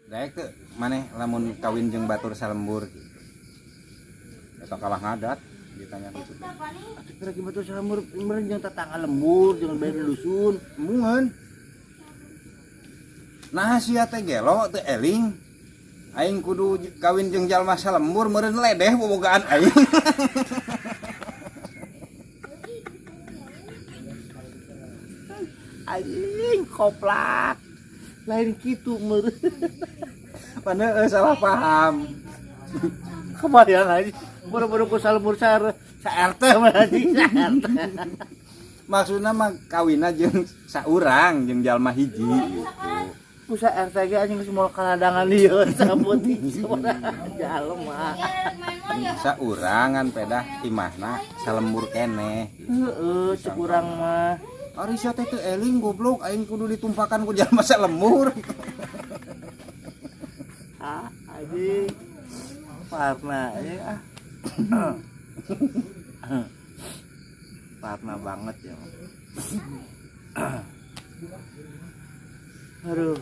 daek teu maneh lamun kawin jeung batur salembur gitu. Eta kalah ngadat ditanya gitu. Atuh kira kitu salembur meureun jeung tetangga lembur jeung bae dusun. Mungeun. Nah sia teh gelo teu eling. Aing kudu kawin jeung jalma salembur meureun ledeh bobogaan aing. Anjing koplak. Lain kitu meureun. Padahal salah paham. Kebayang aja. Boro-boro ku salembur sa RT mah anjing sa RT. Maksudna mah kawinna jeung saurang jeung jalma hiji gitu. Ku sa RT ge anjing geus moal kaladangan ieu sabut jalma. Saurangan pedah imahna salembur keneh. Heeh, cek urang mah. Ari sia teh teu eling goblok aing kudu ditumpakan ku jalma salembur. Ah, anjing. Parna anjing ah. Parna banget ya. Aduh.